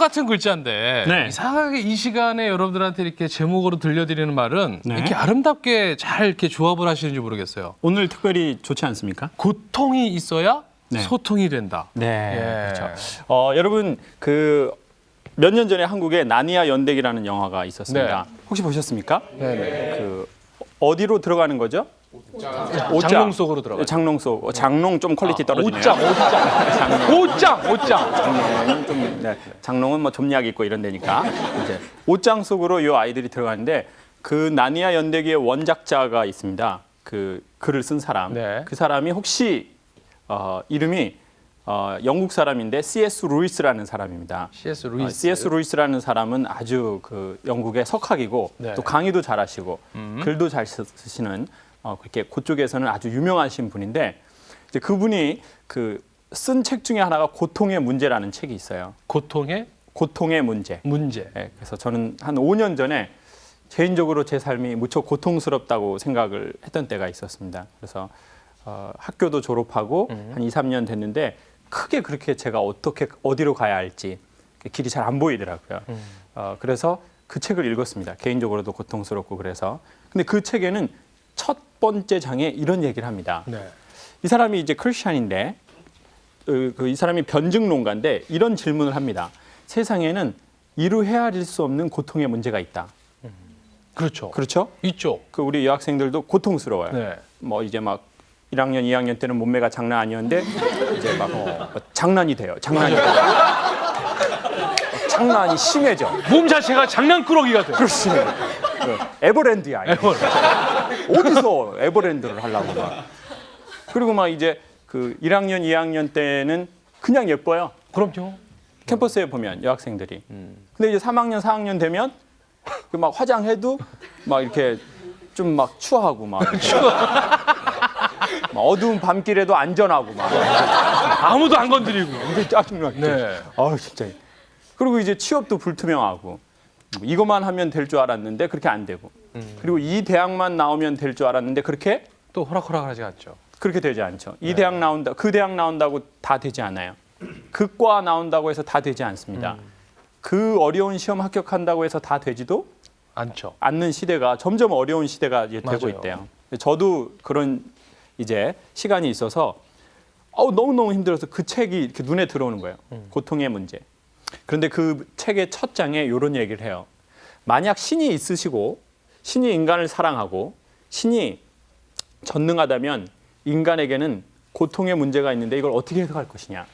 똑같은 글자인데 네. 이상하게 이 시간에 여러분들한테 이렇게 제목으로 들려드리는 말은 네. 이렇게 아름답게 잘 이렇게 조합을 하시는지 모르겠어요. 오늘 특별히 좋지 않습니까? 고통이 있어야 네. 소통이 된다. 네, 예. 그렇죠. 여러분 그 몇 년 전에 한국에 나니아 연대기라는 영화가 있었습니다. 혹시 보셨습니까? 네네. 그 어디로 들어가는 거죠? 장롱 속으로 들어가. 장롱 속. 장롱 좀 퀄리티 떨어지네요. 옷장. 장롱은 좀 장롱은 뭐 좀약 있고 이런 데니까 이제 옷장 속으로 이 아이들이 들어가는데 그 나니아 연대기의 원작자가 있습니다. 그 글을 쓴 사람. 네. 그 사람이 혹시 이름이 영국 사람인데 C.S. 루이스라는 사람입니다. C.S. 루이스. C.S. 루이스라는 사람은 아주 그 영국의 석학이고 네. 또 강의도 잘하시고 글도 잘 쓰시는 그렇게 그쪽에서는 아주 유명하신 분인데 이제 그분이 그 쓴 책 중에 하나가 고통의 문제라는 책이 있어요. 고통의 고통의 문제. 문제. 예, 그래서 저는 한 5년 전에 개인적으로 제 삶이 무척 고통스럽다고 생각을 했던 때가 있었습니다. 그래서 학교도 졸업하고 한 2, 3년 됐는데 크게 그렇게 제가 어떻게 어디로 가야 할지 길이 잘 안 보이더라고요. 그래서 그 책을 읽었습니다. 개인적으로도 고통스럽고 그래서. 근데 그 책에는 첫 번째 장에 이런 얘기를 합니다. 네. 이 사람이 이제 크리스찬인데 이 사람이 변증론가인데 이런 질문을 합니다. 세상에는 이루 헤아릴 수 없는 고통의 문제가 있다. 그렇죠. 그렇죠? 있죠. 그 우리 여학생들도 고통스러워요. 네. 뭐 이제 막 1학년, 2학년 때는 몸매가 장난 아니었는데 이제 막 장난이 돼요. 장난이 돼요. 장난이 심해져. 몸 자체가 장난꾸러기가 돼. 그렇지. 에버랜드야. 이거. 어디서 에버랜드를 하려고 막. 그리고 막 이제 그 1학년, 2학년 때는 그냥 예뻐요. 그럼요. 캠퍼스에 보면 여학생들이. 근데 이제 3학년, 4학년 되면 그 막 화장해도 막 이렇게 좀 막 추하고 막. 막 어두운 밤길에도 안전하고 막. 아무도 안 건드리고. 이게 짜증나게. 네. 아우 진짜. 그리고 이제 취업도 불투명하고 이것만 하면 될 줄 알았는데 그렇게 안 되고. 그리고 이 대학만 나오면 될 줄 알았는데 그렇게 또 호락호락하지 않죠. 그렇게 되지 않죠. 이 대학 나온다, 그 대학 나온다고 다 되지 않아요. 그 과 나온다고 해서 다 되지 않습니다. 그 어려운 시험 합격한다고 해서 다 되지도 않죠. 않는 시대가 점점 어려운 시대가 이제 되고 맞아요. 있대요. 저도 그런 이제 시간이 있어서 너무너무 힘들어서 그 책이 이렇게 눈에 들어오는 거예요. 고통의 문제. 그런데 그 책의 첫 장에 이런 얘기를 해요. 만약 신이 있으시고 신이 인간을 사랑하고 신이 전능하다면 인간에게는 고통의 문제가 있는데 이걸 어떻게 해석할 것이냐.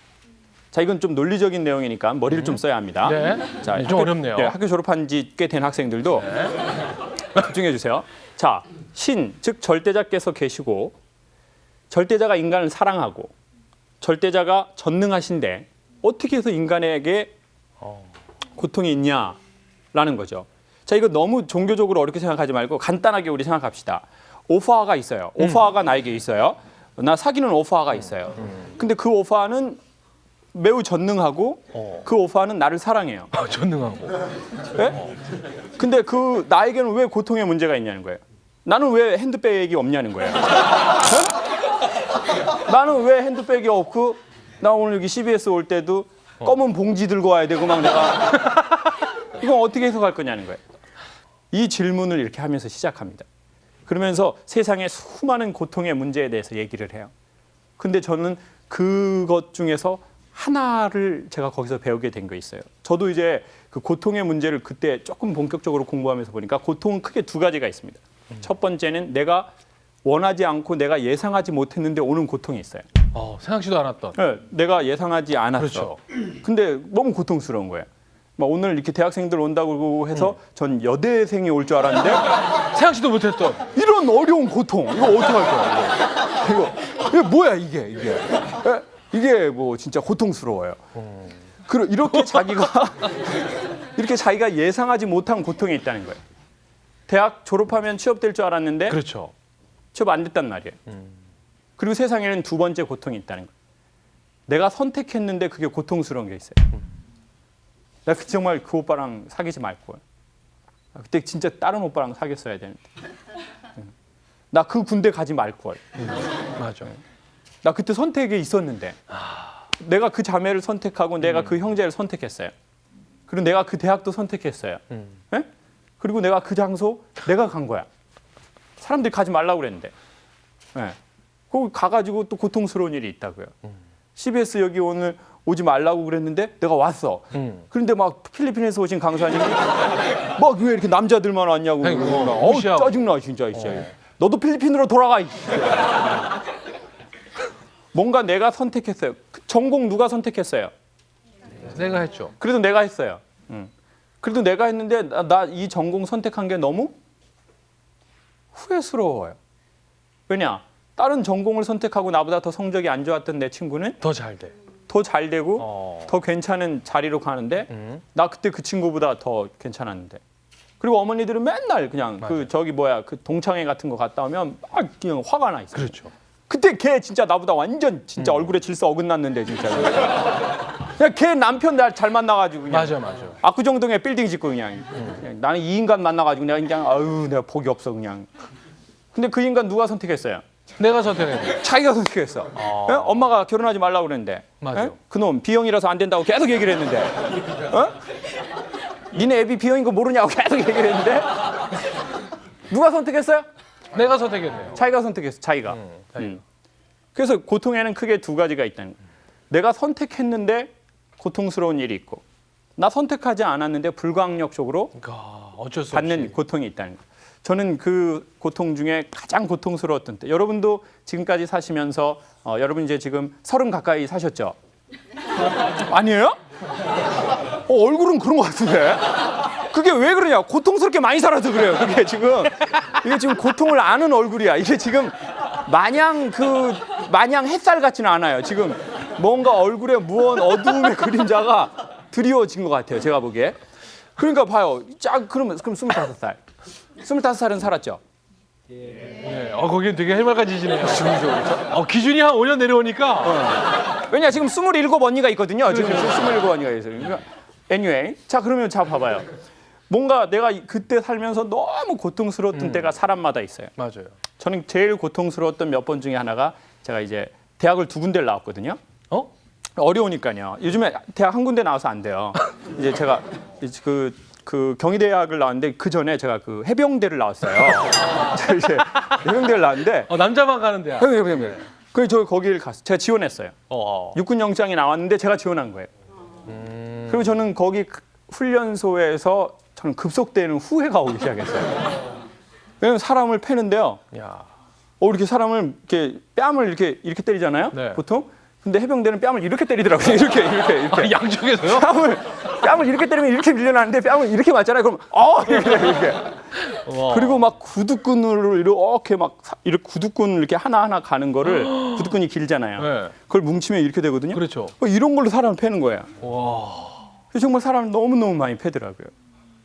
자, 이건 좀 논리적인 내용이니까 머리를 좀 써야 합니다. 네. 자, 좀 어렵네요. 네, 학교 졸업한 지 꽤 된 학생들도 집중해 주세요. 자, 신, 즉 절대자께서 계시고 절대자가 인간을 사랑하고 절대자가 전능하신데 어떻게 해서 인간에게 고통이 있냐라는 거죠. 자, 이거 너무 종교적으로 어렵게 생각하지 말고 간단하게 우리 생각합시다. 오파가 있어요. 오파가 나에게 있어요. 나 사귀는 오파가 있어요. 근데 그 오파는 매우 전능하고 그 오파는 나를 사랑해요. 전능하고. 네? 근데 그 나에게는 왜 고통의 문제가 있냐는 거예요. 나는 왜 핸드백이 없냐는 거예요. 네? 나는 왜 핸드백이 없고 나 오늘 여기 CBS 올 때도 검은 봉지 들고 와야 되고 막 내가 이건 어떻게 해석할 거냐는 거예요. 이 질문을 이렇게 하면서 시작합니다. 그러면서 세상의 수많은 고통의 문제에 대해서 얘기를 해요. 근데 저는 그것 중에서 하나를 제가 거기서 배우게 된 거 있어요. 저도 이제 그 고통의 문제를 그때 조금 본격적으로 공부하면서 보니까 고통은 크게 두 가지가 있습니다. 첫 번째는 내가 원하지 않고 내가 예상하지 못했는데 오는 고통이 있어요. 생각지도 않았던. 네, 내가 예상하지 않았어. 그렇죠. 근데 너무 고통스러운 거예요. 막 오늘 이렇게 대학생들 온다고 해서 전 여대생이 올 줄 알았는데 생각지도 못했던. 이런 어려운 고통 이거 어떡할 거야 이거 뭐야 이게 뭐 진짜 고통스러워요. 그리고 이렇게 자기가 예상하지 못한 고통이 있다는 거예요. 대학 졸업하면 취업될 줄 알았는데 그렇죠. 취업 안 됐단 말이에요. 그리고 세상에는 두 번째 고통이 있다는 거예요. 내가 선택했는데 그게 고통스러운 게 있어요. 나 정말 그 오빠랑 사귀지 말 거야. 그때 진짜 다른 오빠랑 사귀었어야 되는데. 나 그 군대 가지 말 걸. 맞아. 나 그때 선택에 있었는데. 내가 그 자매를 선택하고 내가 그 형제를 선택했어요. 그리고 내가 그 대학도 선택했어요. 예? 그리고 내가 그 장소 내가 간 거야. 사람들이 가지 말라고 그랬는데. 예. 거기 가가지고 또 고통스러운 일이 있다고요. CBS 여기 오늘 오지 말라고 그랬는데 내가 왔어. 그런데 막 필리핀에서 오신 강사님이 막 왜 이렇게 남자들만 왔냐고. 무시하고. 짜증나 진짜. 너도 필리핀으로 돌아가. 뭔가 내가 선택했어요. 전공 누가 선택했어요? 내가 했죠. 그래도 내가 했어요. 그래도 내가 했는데 나 이 전공 선택한 게 너무 후회스러워요. 왜냐? 다른 전공을 선택하고 나보다 더 성적이 안 좋았던 내 친구는 더 잘 돼. 더 잘 되고 더 괜찮은 자리로 가는데 나 그때 그 친구보다 더 괜찮았는데. 그리고 어머니들은 맨날 그냥 그 저기 뭐야 그 동창회 같은 거 갔다 오면 막 그냥 화가 나 있어요. 그렇죠. 그때 걔 진짜 나보다 완전 진짜 얼굴에 질서 어긋났는데 진짜. 그냥 걔 남편 날 잘 만나가지고 그냥 맞아. 압구정동에 빌딩 짓고 그냥 나는 이 인간 만나가지고 내가 그냥 아유 내가 복이 없어 그냥. 근데 그 인간 누가 선택했어요? 내가 선택했네. 자기가 선택했어. 예? 엄마가 결혼하지 말라고 그랬는데. 맞아. 예? 그놈 B형이라서 안 된다고 계속 얘기를 했는데. 어? 니네 애비 B형인 거 모르냐고 계속 얘기를 했는데. 누가 선택했어요? 내가 선택했네요. 자기가 선택했어. 자기가. 그래서 고통에는 크게 두 가지가 있다는 거예요. 내가 선택했는데 고통스러운 일이 있고 나 선택하지 않았는데 불가항력적으로 그러니까 어쩔 수 받는 없이. 고통이 있다는 거예요. 저는 그 고통 중에 가장 고통스러웠던 때. 여러분도 지금까지 사시면서 여러분 이제 지금 30 가까이 사셨죠? 아니에요? 얼굴은 그런 것 같은데. 그게 왜 그러냐? 고통스럽게 많이 살아서 그래요. 이게 지금 고통을 아는 얼굴이야. 이게 지금 마냥 햇살 같지는 않아요. 지금 뭔가 얼굴에 무언 어두움의 그림자가 드리워진 것 같아요. 제가 보기에. 그러니까 봐요. 그럼 25살. 25살은 살았죠. 네. 거기는 되게 해맑아지시네요. 기준이 한 5년 내려오니까. 왜냐 지금 27 언니가 있거든요. 지금 27 언니가 있어요. 그러니까 anyway. 자 그러면 자 봐봐요. 뭔가 내가 그때 살면서 너무 고통스러웠던 때가 사람마다 있어요. 맞아요. 저는 제일 고통스러웠던 몇 번 중에 하나가 제가 이제 대학을 2군데를 나왔거든요. 어려우니까요. 요즘에 대학 한 군데 나와서 안 돼요. 이제 제가 그 경희대학을 나왔는데 그 전에 제가 그 해병대를 나왔어요. 제가 이제 해병대를 나왔는데 남자만 가는 데야. 해병대. 그래서 저 거기를 갔어요. 제가 지원했어요. 어. 육군 영장이 나왔는데 제가 지원한 거예요. 그리고 저는 거기 훈련소에서 저는 급속되는 후회가 오기 시작했어요. 왜냐면 사람을 패는데요. 야. 이렇게 사람을 이렇게 뺨을 이렇게 때리잖아요. 네. 보통. 근데 해병대는 뺨을 이렇게 때리더라고요. 이렇게. 양쪽에서요? 뺨을 이렇게 때리면 이렇게 밀려나는데 뺨을 이렇게 맞잖아요. 그럼 이렇게. 그리고 막 구두끈으로 이렇게 구두끈 이렇게 하나하나 가는 거를 구두끈이 길잖아요. 네. 그걸 뭉치면 이렇게 되거든요. 그렇죠. 이런 걸로 사람을 패는 거예요. 와. 정말 사람을 너무너무 많이 패더라고요.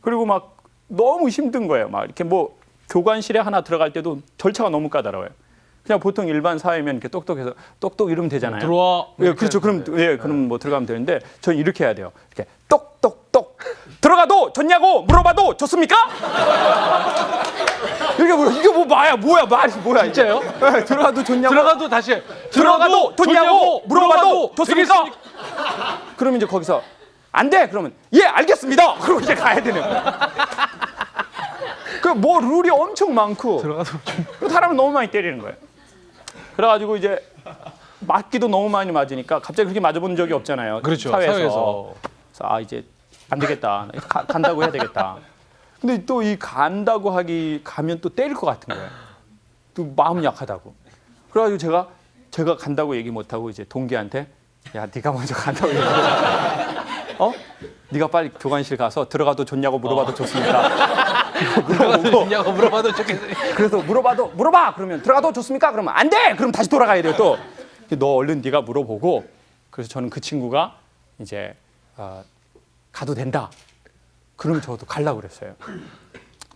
그리고 막 너무 힘든 거예요. 막 이렇게 뭐 교관실에 하나 들어갈 때도 절차가 너무 까다로워요. 그냥 보통 일반 사회면 이렇게 똑똑해서 똑똑 이러면 되잖아요. 들어와. 예, 그렇죠. 그럼 뭐 들어가면 되는데 저는 이렇게 해야 돼요. 이렇게 똑똑똑 들어가도 좋냐고 물어봐도 좋습니까? 이게 뭐야 말이 뭐야? 진짜요? 네, 들어가도 좋냐고. 들어가도 다시. 들어가도 좋냐고 물어봐도 좋습니까? 그럼 이제 거기서 안 돼. 그러면 예 알겠습니다. 그러고 이제 가야 되는 거야. 뭐 룰이 엄청 많고 들어가도 사람을 너무 많이 때리는 거예요. 그래가지고 이제 맞기도 너무 많이 맞으니까 갑자기 그렇게 맞아본 적이 없잖아요. 그렇죠. 사회에서. 그래서 이제 안 되겠다. 간다고 해야 되겠다. 근데 또 이 간다고 가면 또 때릴 것 같은 거예요. 또 마음 약하다고. 그래가지고 제가 간다고 얘기 못하고 이제 동기한테 야 네가 먼저 간다고 얘기해. 네가 빨리 교관실 가서 들어가도 좋냐고 물어봐도 좋습니까? 물어보고 물어봐도 좋겠어요. 그래서 물어봐 그러면 들어가도 좋습니까? 그러면 안 돼. 그럼 다시 돌아가야 돼요. 또 너 얼른 네가 물어보고. 그래서 저는 그 친구가 이제 가도 된다. 그러면 저도 가려고 그랬어요.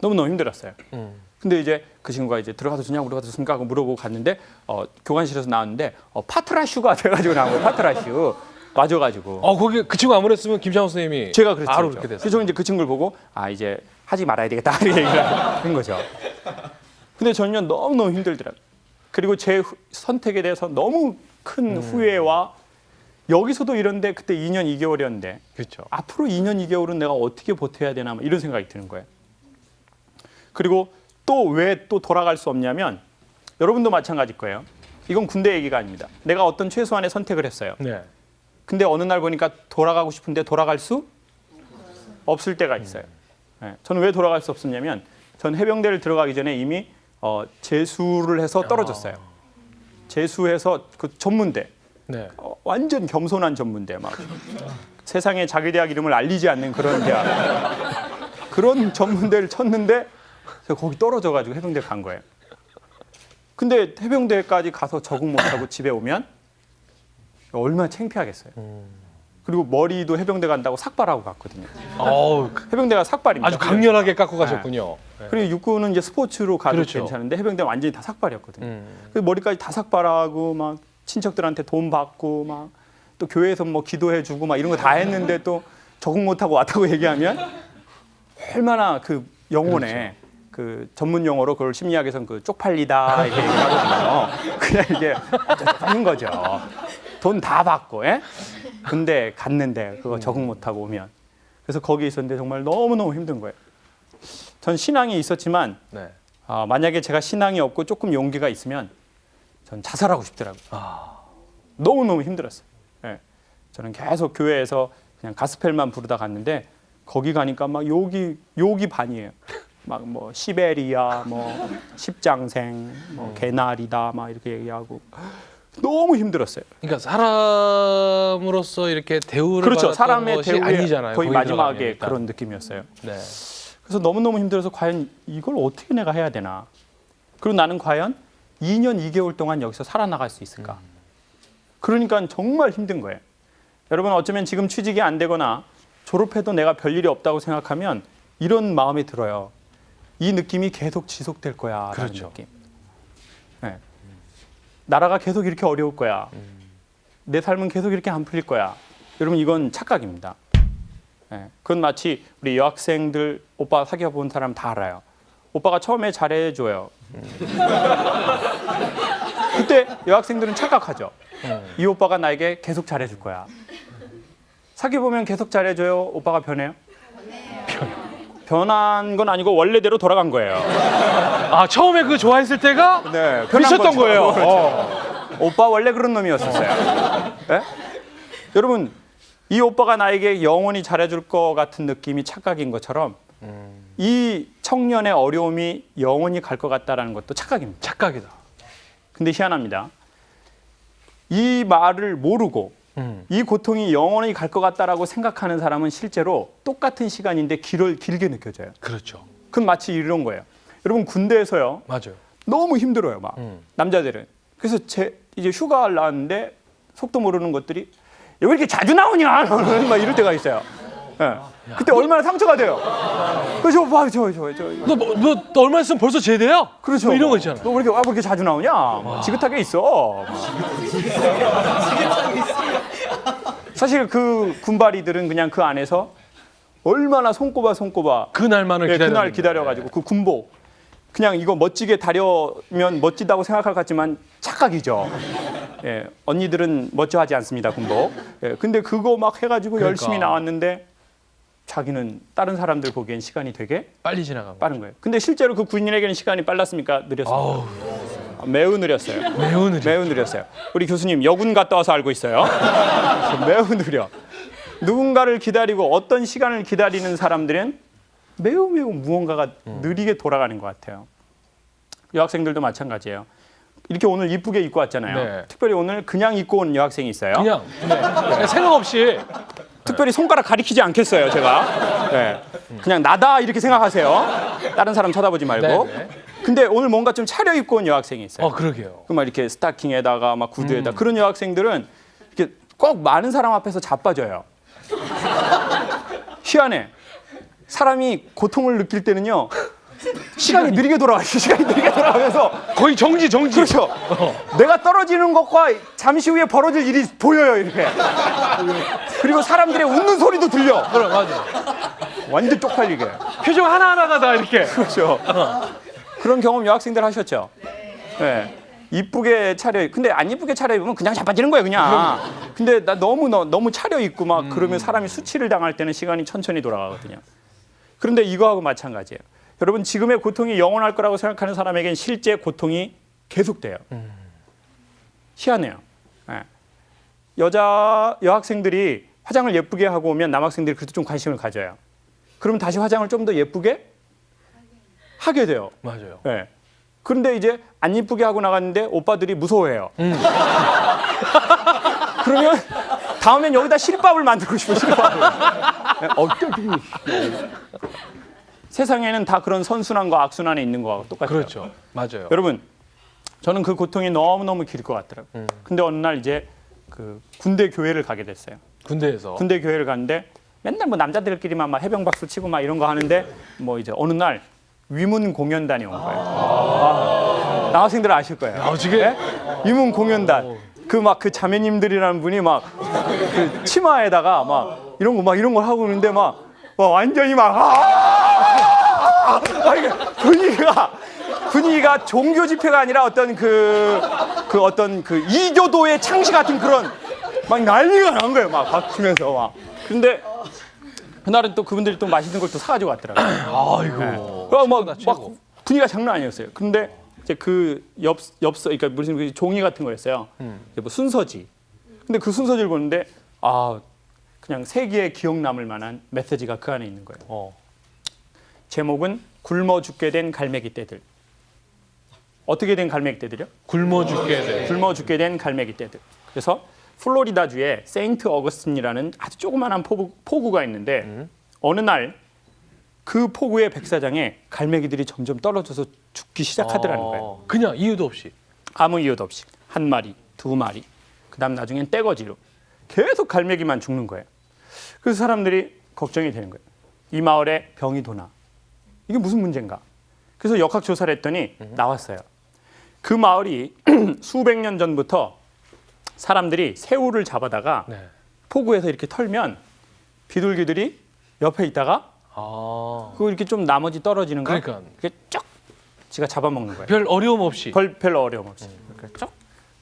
너무너무 힘들었어요. 근데 이제 그 친구가 이제 들어가도 좋냐고 물어봐도 좋습니까? 하고 물어보고 갔는데 교관실에서 나왔는데 파트라슈가 돼가지고 나온 거예요. 파트라슈. 맞아가지고. 거기 그 친구 아무랬으면 김창호 선생님이 제가 그랬죠. 바로 그렇게 됐어요. 그래서 저는 이제 그 친구를 보고 이제 하지 말아야 되겠다 이렇게 얘기를 한 거죠. 근데 저는 너무너무 힘들더라고요. 그리고 제 선택에 대해서 너무 큰 후회와 여기서도 이런데 그때 2년 2개월이었는데 그렇죠. 앞으로 2년 2개월은 내가 어떻게 버텨야 되나 막 이런 생각이 드는 거예요. 그리고 또 왜 또 돌아갈 수 없냐면 여러분도 마찬가지일 거예요. 이건 군대 얘기가 아닙니다. 내가 어떤 최소한의 선택을 했어요. 네. 근데 어느 날 보니까 돌아가고 싶은데 돌아갈 수 없을 때가 있어요. 네. 저는 왜 돌아갈 수 없었냐면 전 해병대를 들어가기 전에 이미 재수를 해서 떨어졌어요. 재수해서 그 전문대 네. 완전 겸손한 전문대 막 세상에 자기 대학 이름을 알리지 않는 그런 대학 그런 전문대를 쳤는데 제가 거기 떨어져가지고 해병대 간 거예요. 근데 해병대까지 가서 적응 못하고 집에 오면 얼마나 창피하겠어요. 그리고 머리도 해병대 간다고 삭발하고 갔거든요. 어우, 해병대가 삭발입니다. 아주 강렬하게 깎고 가셨군요. 네. 그리고 육군은 이제 스포츠로 가도 그렇죠. 괜찮은데 해병대는 완전히 다 삭발이었거든요. 그래서 머리까지 다 삭발하고 막 친척들한테 돈 받고 막 또 교회에서 뭐 기도해주고 막 이런 거 다 했는데 또 적응 못하고 왔다고 얘기하면 얼마나 그 영혼에 그 전문 용어로 그걸 심리학에서는 그 쪽팔리다 이렇게 얘기하거든요. 그냥 이게 하는 거죠. 돈 다 받고, 예? 근데 갔는데 그거 적응 못하고 오면 그래서 거기 있었는데 정말 너무너무 힘든 거예요. 전 신앙이 있었지만 네. 만약에 제가 신앙이 없고 조금 용기가 있으면 전 자살하고 싶더라고요. 너무너무 힘들었어요. 예. 저는 계속 교회에서 그냥 가스펠만 부르다 갔는데 거기 가니까 막 욕이 반이에요. 막 뭐 시베리아, 뭐 십장생, 뭐 개나리다 막 이렇게 얘기하고 너무 힘들었어요. 그러니까 사람으로서 이렇게 대우를 그렇죠. 받았던 사람의 것이 대우의 아니잖아요. 거의 거기 마지막에 들어가면 일단. 그런 느낌이었어요. 네. 그래서 너무너무 힘들어서 과연 이걸 어떻게 내가 해야 되나. 그리고 나는 과연 2년 2개월 동안 여기서 살아나갈 수 있을까. 그러니까 정말 힘든 거예요. 여러분 어쩌면 지금 취직이 안 되거나 졸업해도 내가 별일이 없다고 생각하면 이런 마음이 들어요. 이 느낌이 계속 지속될 거야. 그렇죠. 느낌. 네. 나라가 계속 이렇게 어려울 거야. 내 삶은 계속 이렇게 안 풀릴 거야. 여러분 이건 착각입니다. 네. 그건 마치 우리 여학생들 오빠 사귀어 본 사람 다 알아요. 오빠가 처음에 잘해줘요. 그때 여학생들은 착각하죠. 이 오빠가 나에게 계속 잘해줄 거야. 사귀어 보면 계속 잘해줘요. 오빠가 변해요? 변한 건 아니고 원래대로 돌아간 거예요. 아, 처음에 그 좋아했을 때가 네, 있었던 거예요. 오빠 원래 그런 놈이었었어요. 네? 여러분 이 오빠가 나에게 영원히 잘해줄 것 같은 느낌이 착각인 것처럼 이 청년의 어려움이 영원히 갈 것 같다라는 것도 착각입니다. 착각이다. 근데 희한합니다. 이 말을 모르고 이 고통이 영원히 갈 것 같다라고 생각하는 사람은 실제로 똑같은 시간인데 길게 느껴져요. 그렇죠. 그건 마치 이런 거예요. 여러분 군대에서요. 맞아요. 너무 힘들어요. 막 남자들은. 그래서 이제 휴가를 나왔는데 속도 모르는 것들이 왜 이렇게 자주 나오냐 막 이럴 때가 있어요. 네. 그때 얼마나 상처가 돼요. 그래서 봐, 너 얼마 있으면 벌써 제대야? 그렇죠. 뭐 이런 거 있잖아. 너 왜 이렇게 자주 나오냐? 뭐 지긋하게 있어. 사실 그 군바리들은 그냥 그 안에서 얼마나 손꼽아 그날만을 기다려. 그날 기다려가지고 그 군복 그냥 이거 멋지게 다려면 멋지다고 생각할 것 같지만 착각이죠. 예, 언니들은 멋져하지 않습니다 군복. 예, 근데 그거 막 해가지고 그러니까. 열심히 나왔는데 자기는 다른 사람들 보기엔 시간이 되게 빨리 지나가고. 빠른 거예요. 근데 실제로 그 군인에게는 시간이 빨랐습니까? 느렸습니까? 매우 느렸어요. 매우 느려. 매우 느렸어요. 우리 교수님 여군 갔다 와서 알고 있어요. 매우 느려. 누군가를 기다리고 어떤 시간을 기다리는 사람들은 매우 무언가가 느리게 돌아가는 것 같아요. 여학생들도 마찬가지예요. 이렇게 오늘 이쁘게 입고 왔잖아요. 네. 특별히 오늘 그냥 입고 온 여학생이 있어요. 그냥 생각 없이 특별히 손가락 가리키지 않겠어요, 제가. 네. 그냥 나다 이렇게 생각하세요. 다른 사람 쳐다보지 말고. 네. 근데 오늘 뭔가 좀 차려입고 온 여학생이 있어요. 그러게요. 그 막 이렇게 스타킹에다가 막 구두에다 그런 여학생들은 이렇게 꼭 많은 사람 앞에서 자빠져요. 희한해. 사람이 고통을 느낄 때는요. 시간이 느리게 돌아가요. 시간이 느리게 돌아가면서 거의 정지. 그렇죠. 내가 떨어지는 것과 잠시 후에 벌어질 일이 보여요, 이렇게. 그리고 사람들의 웃는 소리도 들려. 그래, 맞아. 완전 쪽팔리게. 표정 하나하나가 다 이렇게. 그렇죠. 그런 경험 여학생들 하셨죠? 네. 이쁘게 차려. 근데 안 이쁘게 차려 입으면 그냥 자빠지는 거예요, 그냥. 근데 나 너무 차려 입고 막 그러면 사람이 수치를 당할 때는 시간이 천천히 돌아가거든요. 그런데 이거하고 마찬가지예요. 여러분 지금의 고통이 영원할 거라고 생각하는 사람에겐 실제 고통이 계속돼요. 희한해요. 예. 여학생들이 화장을 예쁘게 하고 오면 남학생들이 그래도 좀 관심을 가져요. 그러면 다시 화장을 좀 더 예쁘게 하게 돼요. 맞아요. 예. 그런데 이제 안 예쁘게 하고 나갔는데 오빠들이 무서워해요. 그러면 다음엔 여기다 실밥을 만들고 싶어, 실밥을. 어떻게. 세상에는 다 그런 선순환과 악순환에 있는 거하고 똑같아요. 그렇죠. 맞아요. 여러분, 저는 그 고통이 너무너무 길 것 같더라고요. 근데 어느 날 이제 그 군대 교회를 가게 됐어요. 군대에서. 군대 교회를 갔는데 맨날 뭐 남자들끼리만 막 해병 박수 치고 막 이런 거 하는데 뭐 이제 어느 날 위문 공연단이 온 거예요. 남학생들 아실 거예요. 나오지게? 네? 위문 공연단. 그 막 그 자매님들이라는 분이 막 그 치마에다가 막 이런 걸 하고 있는데 막 완전히 이게 분위기가 종교 집회가 아니라 어떤 어떤 이교도의 창시 같은 그런 막 난리가 난 거예요. 막 박치면서 막. 근데 그날은 또 그분들이 또 맛있는 걸 또 사가지고 왔더라고요. 아이고. 네. 막 분위기가 장난 아니었어요. 근데 이제 그 엽서, 그러니까 무슨 그 종이 같은 거였어요. 뭐 순서지. 근데 그 순서지를 보는데 그냥 세기에 기억 남을 만한 메시지가 그 안에 있는 거예요. 제목은 굶어 죽게 된 갈매기 떼들. 어떻게 된 갈매기 떼들이요? 굶어 죽게 돼. 굶어 죽게 된 갈매기 떼들. 그래서 플로리다주에 세인트 어거스틴이라는 아주 조그만한 포구가 있는데 어느 날 그 포구의 백사장에 갈매기들이 점점 떨어져서 죽기 시작하더라는 거예요. 그냥 이유도 없이. 아무 이유도 없이. 한 마리, 두 마리, 그다음 나중엔 떼거지로 계속 갈매기만 죽는 거예요. 그래서 사람들이 걱정이 되는 거예요. 이 마을에 병이 도나? 이게 무슨 문제인가? 그래서 역학 조사를 했더니 나왔어요. 그 마을이 수백 년 전부터 사람들이 새우를 잡아다가 네. 포구에서 이렇게 털면 비둘기들이 옆에 있다가 그거 이렇게 좀 나머지 떨어지는 거 그러니까. 이렇게 쭉 지가 잡아먹는 거예요. 별 어려움 없이. 별 어려움 없이. 이렇게 쭉.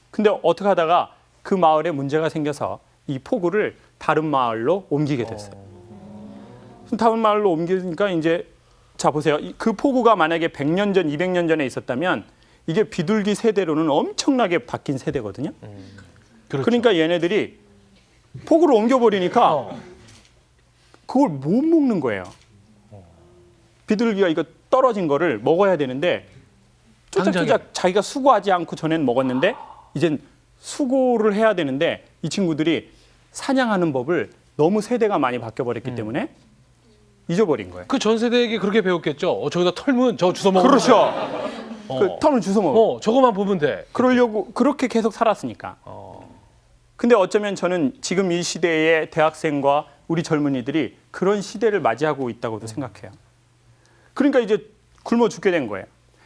근데 어떻게 하다가 그 마을에 문제가 생겨서 이 포구를 다른 마을로 옮기게 됐어요. 다른 마을로 옮기니까 이제 자 보세요. 그 포구가 만약에 100년 전, 200년 전에 있었다면 이게 비둘기 세대로는 엄청나게 바뀐 세대거든요. 그렇죠. 그러니까 얘네들이 포구를 옮겨버리니까 그걸 못 먹는 거예요. 비둘기가 이거 떨어진 거를 먹어야 되는데 쭈작쭈작 자기가 수고하지 않고 전엔 먹었는데 이젠 수고를 해야 되는데 이 친구들이 사냥하는 법을 너무 세대가 많이 바뀌어버렸기 때문에 잊어버린 거예요. 그 전 세대에게 그렇게 배웠겠죠. 저기다 털면 저거 주워 먹으면. 그렇죠. 그 털을 주워 먹어. 저거만 보면 돼. 그러려고 그렇게 계속 살았으니까. 근데 어쩌면 저는 지금 이 시대의 대학생과 우리 젊은이들이 그런 시대를 맞이하고 있다고도 생각해요. 그러니까 이제 굶어 죽게 된 거예요.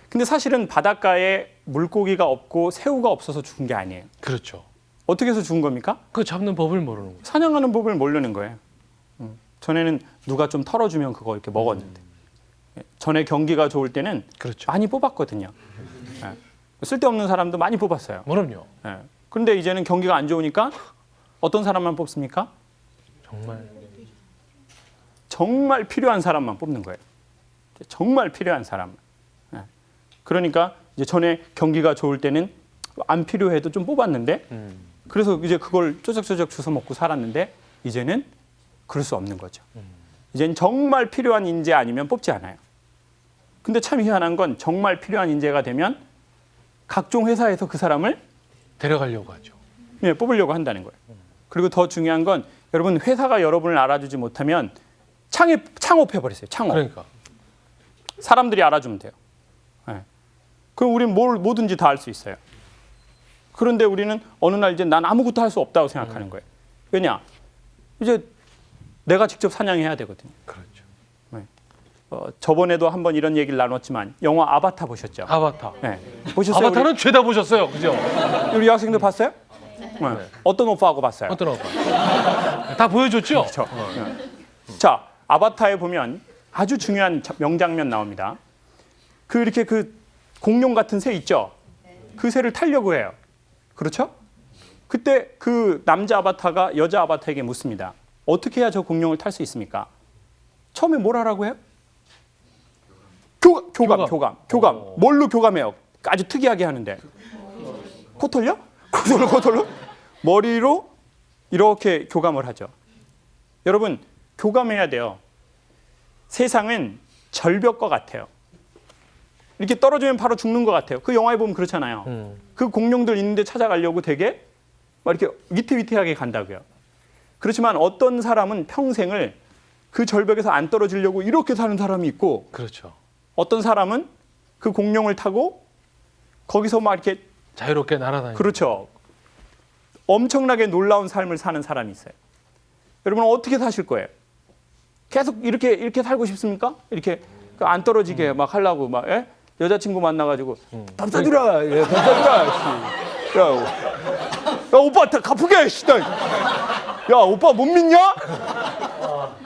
근데 사실은 바닷가에 물고기가 없고 새우가 없어서 죽은 게 아니에요. 그렇죠. 어떻게 해서 죽은 겁니까? 그 잡는 법을 모르는 거예요. 사냥하는 법을 모르는 거예요. 전에는 누가 좀 털어주면 그거 이렇게 먹었는데 전에 경기가 좋을 때는 그렇죠. 많이 뽑았거든요. 쓸데없는 사람도 많이 뽑았어요. 그럼요. 그런데 이제는 경기가 안 좋으니까 어떤 사람만 뽑습니까? 정말 필요한 사람만 뽑는 거예요. 정말 필요한 사람. 그러니까 이제 전에 경기가 좋을 때는 안 필요해도 좀 뽑았는데 그래서 이제 그걸 쪼작쪼작 주워 먹고 살았는데 이제는 그럴 수 없는 거죠. 이제는 정말 필요한 인재 아니면 뽑지 않아요. 근데 참 희한한 건 정말 필요한 인재가 되면 각종 회사에서 그 사람을 데려가려고 하죠. 뽑으려고 한다는 거예요. 그리고 더 중요한 건 여러분 회사가 여러분을 알아주지 못하면 창업해버리세요. 창업. 그러니까. 사람들이 알아주면 돼요. 그럼 우리는 뭐든지 다 할 수 있어요. 그런데 우리는 어느 날 이제 난 아무것도 할 수 없다고 생각하는 거예요. 왜냐? 이제 내가 직접 사냥해야 되거든요. 그렇죠. 저번에도 한번 이런 얘기를 나눴지만 영화 아바타 보셨죠? 아바타. 네. 보셨어요? 아바타는 죄다 보셨어요. 그죠? 우리 여학생들 봤어요? 네. 어떤 오빠하고 봤어요? 어떤 오빠? 다 보여줬죠? 그렇죠. 자, 아바타에 보면 아주 중요한 명장면 나옵니다. 이렇게 그 공룡 같은 새 있죠? 그 새를 타려고 해요. 그렇죠? 그때 그 남자 아바타가 여자 아바타에게 묻습니다. 어떻게 해야 저 공룡을 탈 수 있습니까? 처음에 뭘 하라고 해요? 교감. 뭘로 교감해요? 아주 특이하게 하는데. 코털려? 코털로? 머리로 이렇게 교감을 하죠. 여러분, 교감해야 돼요. 세상은 절벽과 같아요. 이렇게 떨어지면 바로 죽는 것 같아요. 그 영화에 보면 그렇잖아요. 그 공룡들 있는데 찾아가려고 되게 막 이렇게 위태위태하게 간다고요. 그렇지만 어떤 사람은 평생을 그 절벽에서 안 떨어지려고 이렇게 사는 사람이 있고, 그렇죠. 어떤 사람은 그 공룡을 타고 거기서 막 이렇게 자유롭게 날아다니는. 그렇죠. 엄청나게 놀라운 삶을 사는 사람이 있어요. 여러분은 어떻게 사실 거예요? 계속 이렇게 살고 싶습니까? 이렇게 안 떨어지게 막 하려고 막 여자친구 만나가지고 밥 사주라, 밥 사주라. 야 오빠 다 갚으게, 씨. 야 오빠 못 믿냐?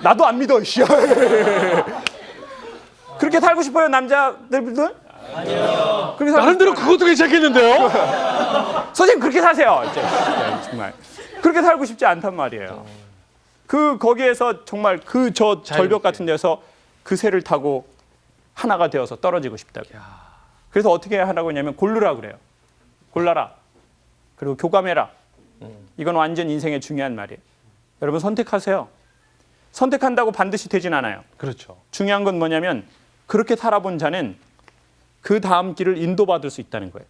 나도 안 믿어, 씨. 그렇게 살고 싶어요, 남자들도? 아니요. 나름대로 그것도 괜찮겠는데요? 선생님 그렇게 사세요. 정말 그렇게 살고 싶지 않단 말이에요. 거기에서 정말 저 절벽 같은 데서 그 새를 타고 하나가 되어서 떨어지고 싶다고. 그래서 어떻게 하라고 하냐면 고르라 그래요. 골라라. 그리고 교감해라. 이건 완전 인생의 중요한 말이에요. 여러분 선택하세요. 선택한다고 반드시 되진 않아요. 그렇죠. 중요한 건 뭐냐면 그렇게 살아본 자는 그 다음 길을 인도받을 수 있다는 거예요.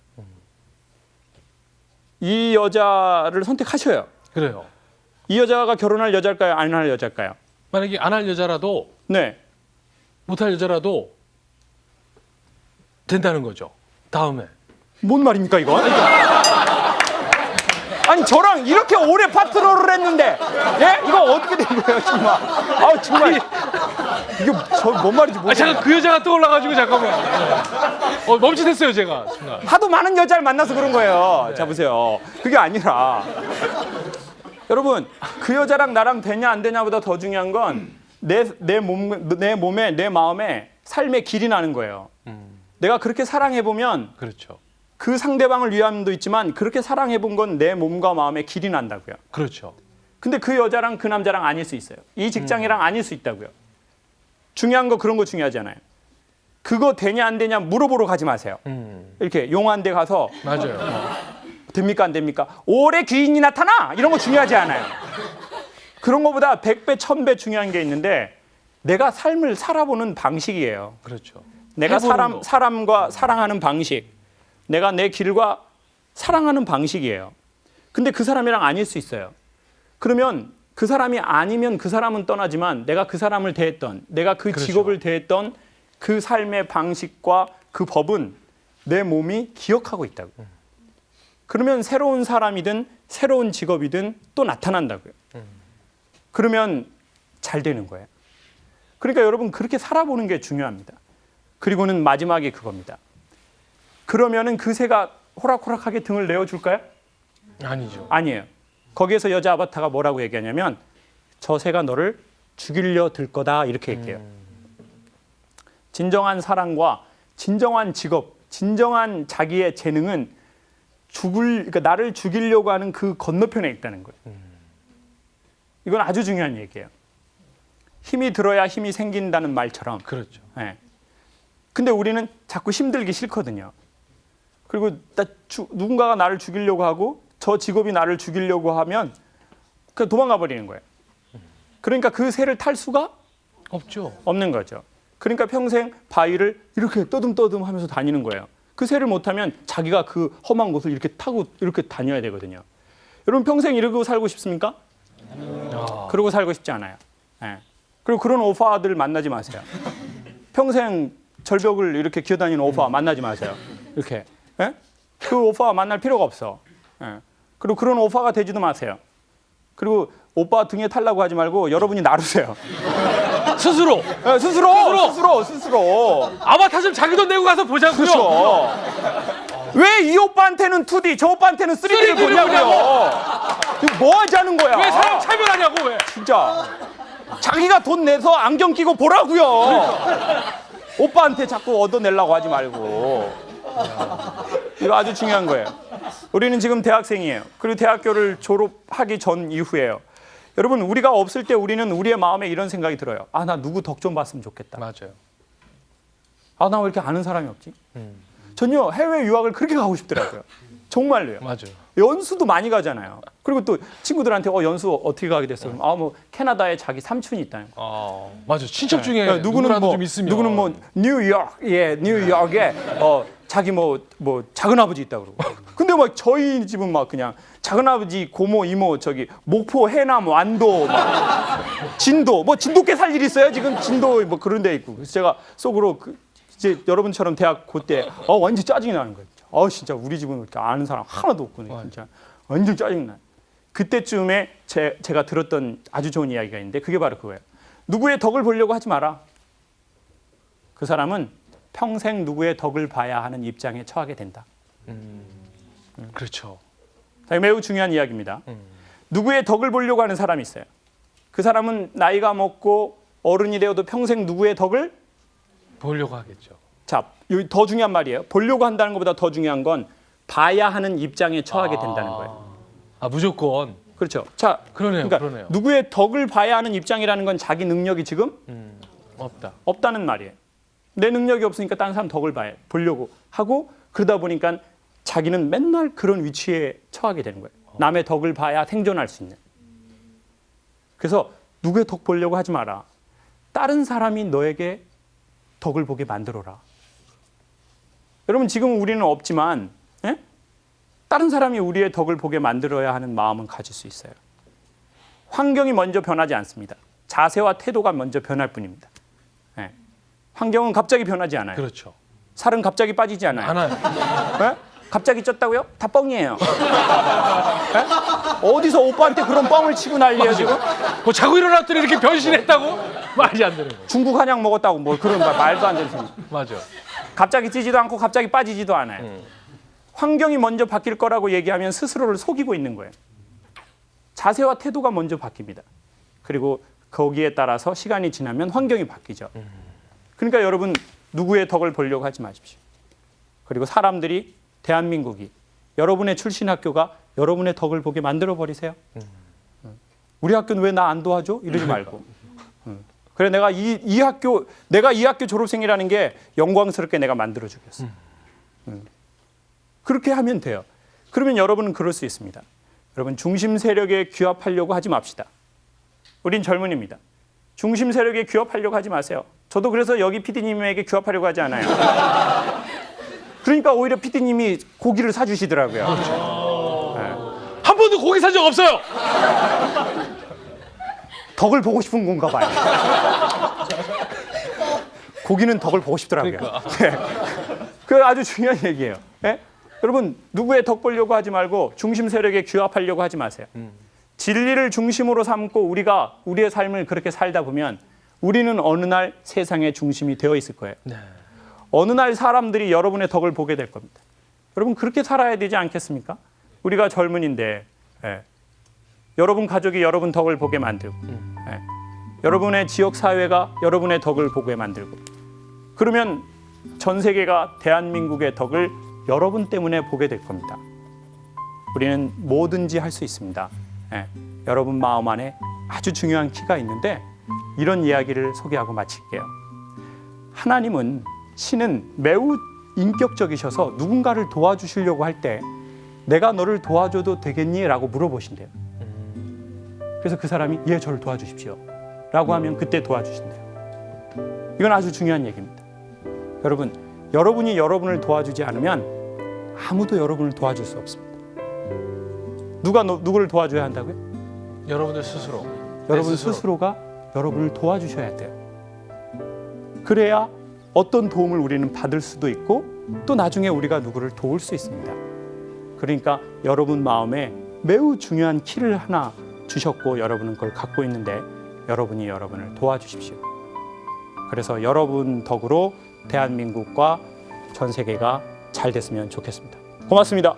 이 여자를 선택하셔요. 그래요. 이 여자가 결혼할 여자일까요? 안 할 여자일까요? 만약에 안 할 여자라도, 네. 못할 여자라도 된다는 거죠. 다음에. 뭔 말입니까 이건? 아니 저랑 이렇게 오래 파트너를 했는데 이거 어떻게 된 거예요 정말? 정말 이게 뭔 말인지 모르겠어요. 잠깐 그 여자가 떠올라가지고 잠깐만. 멈칫했어요 제가 순간. 하도 많은 여자를 만나서 그런 거예요. 자 보세요. 그게 아니라 여러분 그 여자랑 나랑 되냐 안 되냐보다 더 중요한 건 내 몸에 내 마음에 삶의 길이 나는 거예요. 내가 그렇게 사랑해 보면 그렇죠. 그 상대방을 위함도 있지만 그렇게 사랑해 본 건 내 몸과 마음에 길이 난다고요. 그렇죠. 근데 그 여자랑 그 남자랑 아닐 수 있어요. 이 직장이랑 아닐 수 있다고요. 중요한 거 그런 거 중요하지 않아요. 그거 되냐 안 되냐 물어보러 가지 마세요. 이렇게 용한 데 가서 맞아요. 됩니까 안 됩니까? 올해 귀인이 나타나! 이런 거 중요하지 않아요. 그런 거보다 100배, 1000배 중요한 게 있는데 내가 삶을 살아보는 방식이에요. 그렇죠. 내가 사람과 사랑하는 방식, 내가 내 길과 사랑하는 방식이에요. 근데 그 사람이랑 아닐 수 있어요. 그러면 그 사람이 아니면 그 사람은 떠나지만 내가 그 사람을 대했던, 내가 그 그렇죠. 직업을 대했던 그 삶의 방식과 그 법은 내 몸이 기억하고 있다고. 그러면 새로운 사람이든 새로운 직업이든 또 나타난다고요. 그러면 잘 되는 거예요. 그러니까 여러분 그렇게 살아보는 게 중요합니다. 그리고는 마지막에 그겁니다. 그러면은 그 새가 호락호락하게 등을 내어줄까요? 아니죠. 아니에요. 거기에서 여자 아바타가 뭐라고 얘기하냐면 저 새가 너를 죽이려 들 거다 이렇게 얘기해요. 진정한 사랑과 진정한 직업, 진정한 자기의 재능은 그러니까 나를 죽이려고 하는 그 건너편에 있다는 거예요. 이건 아주 중요한 얘기예요. 힘이 들어야 힘이 생긴다는 말처럼. 그렇죠. 네. 근데 우리는 자꾸 힘들기 싫거든요. 그리고 누군가가 나를 죽이려고 하고 저 직업이 나를 죽이려고 하면 그냥 도망가 버리는 거예요. 그러니까 그 새를 탈 수가 없죠. 없는 거죠. 그러니까 평생 바위를 이렇게 떠듬떠듬 하면서 다니는 거예요. 그 새를 못하면 자기가 그 험한 곳을 이렇게 타고 이렇게 다녀야 되거든요. 여러분 평생 이러고 살고 싶습니까? 그러고 살고 싶지 않아요. 네. 그리고 그런 오빠들 만나지 마세요. 평생 절벽을 이렇게 기어다니는 오빠 만나지 마세요. 이렇게. 네? 그 오빠 만날 필요가 없어. 네. 그리고 그런 오빠가 되지도 마세요. 그리고 오빠 등에 타려고 하지 말고 여러분이 나르세요. 스스로. 네, 스스로. 아바타 좀 자기 돈 내고 가서 보자고요. 그렇죠. 왜 이 오빠한테는 2D, 저 오빠한테는 3D를 보냐고요. 뭐 하자는 거야. 왜 사람 차별하냐고 왜. 진짜. 자기가 돈 내서 안경 끼고 보라고요. 오빠한테 자꾸 얻어내려고 하지 말고. 이거 아주 중요한 거예요. 우리는 지금 대학생이에요. 그리고 대학교를 졸업하기 전 이후에요. 여러분, 우리가 없을 때 우리는 우리의 마음에 이런 생각이 들어요. 아, 나 누구 덕 좀 봤으면 좋겠다. 맞아요. 아, 나 왜 이렇게 아는 사람이 없지? 전요 해외 유학을 그렇게 가고 싶더라고요. 정말로요. 맞아요. 연수도 많이 가잖아요. 그리고 또 친구들한테 연수 어떻게 가게 됐어? 그럼 뭐 캐나다에 자기 삼촌이 있다는 거. 맞아. 친척 중에 누구는 누구라도 뭐 좀 있으면. 누구는 뭐 뉴욕에 자기 뭐 작은 아버지 있다 그러고. 근데 막 저희 집은 막 그냥 작은 아버지, 고모, 이모 저기 목포, 해남, 완도, 막 진도 뭐 진도께 살 일 있어요? 지금 진도 뭐 그런 데 있고. 그래서 제가 속으로 이제 여러분처럼 대학 그때 완전 짜증이 나는 거예요. 진짜 우리 집은 이렇게 아는 사람 하나도 없구나. 진짜 완전 짜증나. 그때쯤에 제가 들었던 아주 좋은 이야기가 있는데 그게 바로 그거예요. 누구의 덕을 보려고 하지 마라. 그 사람은 평생 누구의 덕을 봐야 하는 입장에 처하게 된다. 그렇죠. 매우 중요한 이야기입니다. 누구의 덕을 보려고 하는 사람이 있어요. 그 사람은 나이가 먹고 어른이 되어도 평생 누구의 덕을 보려고 하겠죠. 자, 여기 더 중요한 말이에요. 보려고 한다는 것보다 더 중요한 건 봐야 하는 입장에 처하게 된다는 거예요. 무조건. 그렇죠. 자, 그러네요. 그러니까 그러네요. 누구의 덕을 봐야 하는 입장이라는 건 자기 능력이 지금 없다는 말이에요. 내 능력이 없으니까 다른 사람 덕을 보려고 하고 그러다 보니까 자기는 맨날 그런 위치에 처하게 되는 거예요. 남의 덕을 봐야 생존할 수 있는. 그래서 누구의 덕 보려고 하지 마라. 다른 사람이 너에게 덕을 보게 만들어라. 여러분, 지금 우리는 없지만 다른 사람이 우리의 덕을 보게 만들어야 하는 마음은 가질 수 있어요. 환경이 먼저 변하지 않습니다. 자세와 태도가 먼저 변할 뿐입니다. 환경은 갑자기 변하지 않아요. 그렇죠. 살은 갑자기 빠지지 않아요. 하나요. 갑자기 쪘다고요? 다 뻥이에요. 어디서 오빠한테 그런 뻥을 치고 난리예요 지금? 뭐 자고 일어났더니 이렇게 변신했다고? 말이 안 되는 거예요. 중국 한약 먹었다고 뭐 그런 말도 안 되는 소리. 맞아. 갑자기 찌지도 않고 갑자기 빠지지도 않아요. 환경이 먼저 바뀔 거라고 얘기하면 스스로를 속이고 있는 거예요. 자세와 태도가 먼저 바뀝니다. 그리고 거기에 따라서 시간이 지나면 환경이 바뀌죠. 그러니까 여러분, 누구의 덕을 보려고 하지 마십시오. 그리고 사람들이, 대한민국이, 여러분의 출신 학교가 여러분의 덕을 보게 만들어 버리세요. 우리 학교는 왜 나 안 도와줘? 이러지 말고. 그래, 내가 이 학교 졸업생이라는 게 영광스럽게 내가 만들어 주겠어. 그렇게 하면 돼요. 그러면 여러분은 그럴 수 있습니다. 여러분, 중심 세력에 규합하려고 하지 맙시다. 우린 젊은이입니다. 중심 세력에 규합하려고 하지 마세요. 저도 그래서 여기 PD님에게 규합하려고 하지 않아요. 그러니까 오히려 PD님이 고기를 사주시더라고요. 한 번도 고기 산 적 없어요. 덕을 보고 싶은 건가 봐요. 고기는 덕을 보고 싶더라고요. 그 아주 중요한 얘기예요. 여러분, 누구의 덕 보려고 하지 말고 중심 세력에 규합하려고 하지 마세요. 진리를 중심으로 삼고 우리가 우리의 삶을 그렇게 살다 보면 우리는 어느 날 세상의 중심이 되어 있을 거예요. 어느 날 사람들이 여러분의 덕을 보게 될 겁니다. 여러분, 그렇게 살아야 되지 않겠습니까? 우리가 젊은인데 여러분 가족이 여러분 덕을 보게 만들고 여러분의 지역 사회가 여러분의 덕을 보게 만들고 그러면 전 세계가 대한민국의 덕을 여러분 때문에 보게 될 겁니다. 우리는 뭐든지 할 수 있습니다. 여러분 마음 안에 아주 중요한 키가 있는데 이런 이야기를 소개하고 마칠게요. 하나님은, 신은 매우 인격적이셔서 누군가를 도와주시려고 할 때 내가 너를 도와줘도 되겠니? 라고 물어보신대요. 그래서 그 사람이 예, 저를 도와주십시오 라고 하면 그때 도와주신대요. 이건 아주 중요한 얘기입니다. 여러분, 여러분이 여러분을 도와주지 않으면 아무도 여러분을 도와줄 수 없습니다. 누가 누구를 도와줘야 한다고요? 여러분들 스스로. 여러분 스스로가 여러분을 도와주셔야 돼요. 그래야 어떤 도움을 우리는 받을 수도 있고 또 나중에 우리가 누구를 도울 수 있습니다. 그러니까 여러분 마음에 매우 중요한 키를 하나 주셨고 여러분은 그걸 갖고 있는데 여러분이 여러분을 도와주십시오. 그래서 여러분 덕으로 대한민국과 전 세계가 잘 됐으면 좋겠습니다. 고맙습니다.